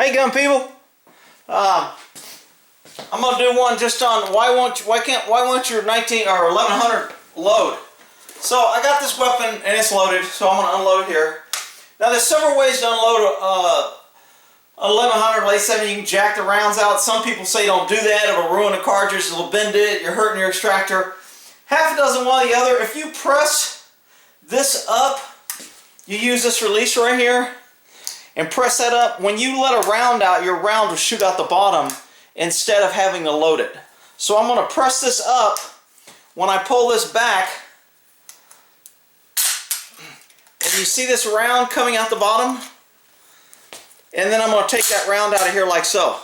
Hey gun people, I'm gonna do one just on why won't your 19 or 1100 load. So I got this weapon and it's loaded, so I'm gonna unload it here. Now there's several ways to unload a 1100 late 70. You can jack the rounds out. Some people say don't do that, it'll ruin the cartridge, it'll bend it, you're hurting your extractor. Half a dozen, one or the other. If you press this up, you use this release right here and press that up. When you let a round out, your round will shoot out the bottom instead of having to load it. So I'm going to press this up. When I pull this back, and you see this round coming out the bottom, and then I'm going to take that round out of here like so.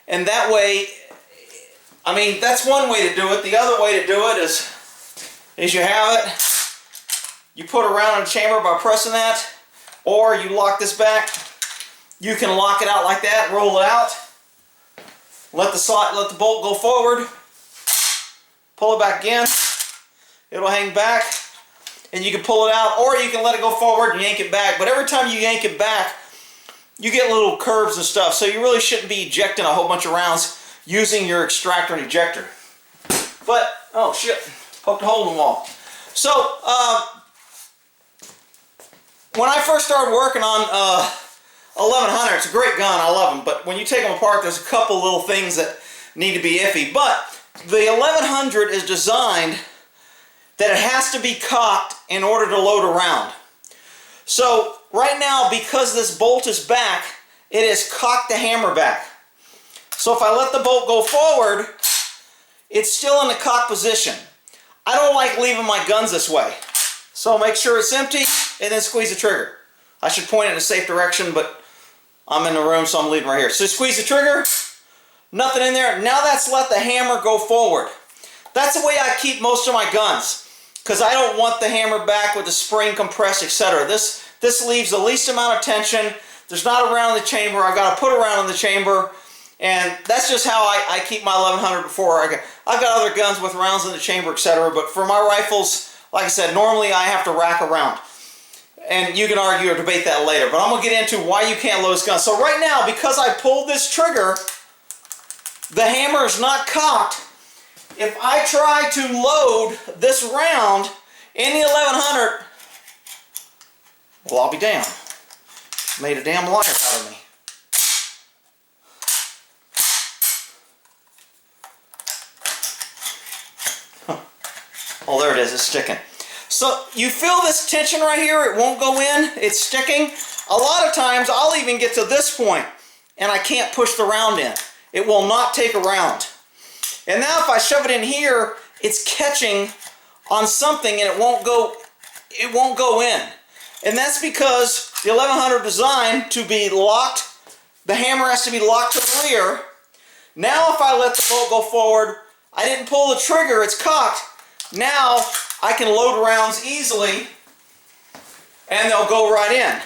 And that way, I mean, that's one way to do it. The other way to do it is you have it, you put a round in the chamber by pressing that, or you lock this back. You can lock it out like that, roll it out, let the bolt go forward, pull it back in, it'll hang back, and you can pull it out, or you can let it go forward and yank it back. But every time you yank it back, you get little curves and stuff, so you really shouldn't be ejecting a whole bunch of rounds using your extractor and ejector. But, oh shit, poked a hole in the wall. So, when I first started working on 1100, it's a great gun, I love them, but when you take them apart, there's a couple little things that need to be iffy. But the 1100 is designed that it has to be cocked in order to load a round. So right now, because this bolt is back, it has cocked the hammer back. So if I let the bolt go forward, it's still in the cock position. I don't like leaving my guns this way. So make sure it's empty and then squeeze the trigger. I should point it in a safe direction, but I'm in the room, so I'm leaving right here. So squeeze the trigger, nothing in there. Now that's let the hammer go forward. That's the way I keep most of my guns, because I don't want the hammer back with the spring compressed, etc. This leaves the least amount of tension. There's not a round in the chamber. I've got to put a round in the chamber, and that's just how I keep my 1100 before. I've got other guns with rounds in the chamber, etc. But for my rifles, like I said, normally I have to rack around. And you can argue or debate that later. But I'm going to get into why you can't load this gun. So right now, because I pulled this trigger, the hammer is not cocked. If I try to load this round in the 1100, well, I'll be damned. Made a damn liar out of me. Oh, there it is, it's sticking. So you feel this tension right here, it won't go in, it's sticking. A lot of times I'll even get to this point and I can't push the round in. It will not take a round. And now if I shove it in here, it's catching on something and it won't go in. And that's because the 1100 designed to be locked, the hammer has to be locked to the rear. Now if I let the bolt go forward, I didn't pull the trigger, it's cocked. Now I can load rounds easily and they'll go right in.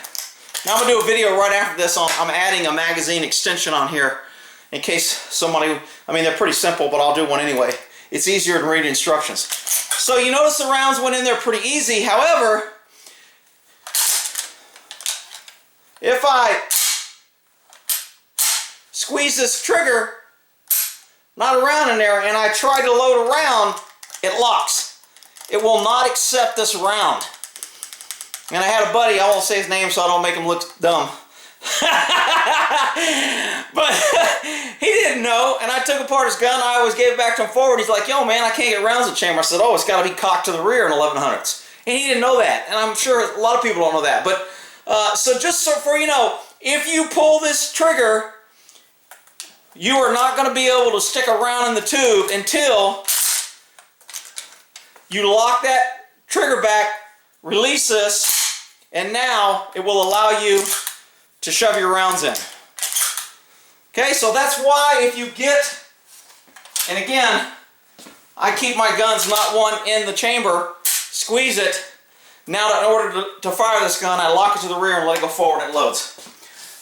Now I'm going to do a video right after this on, I'm adding a magazine extension on here in case somebody, I mean they're pretty simple, but I'll do one anyway. It's easier to read instructions. So you notice the rounds went in there pretty easy. However, if I squeeze this trigger, not a round in there, and I try to load a round, it locks. It will not accept this round. And I had a buddy, I won't say his name so I don't make him look dumb. But he didn't know, and I took apart his gun. I always gave it back to him forward. He's like, yo man, I can't get rounds in the chamber. I said, oh, it's got to be cocked to the rear in 1100s. And he didn't know that, and I'm sure a lot of people don't know that. But so just so for you know, if you pull this trigger, you are not going to be able to stick a round in the tube until you lock that trigger back, release this, and now it will allow you to shove your rounds in. Okay, so that's why if you get, and again, I keep my guns not one in the chamber, squeeze it. Now in order to fire this gun, I lock it to the rear and let it go forward and it loads.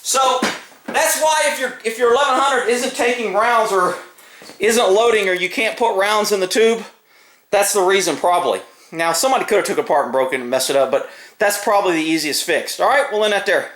So that's why if your 1100 isn't taking rounds or isn't loading or you can't put rounds in the tube, that's the reason probably. Now somebody could have took it apart and broken it and messed it up, but that's probably the easiest fix. All right, we'll end that there.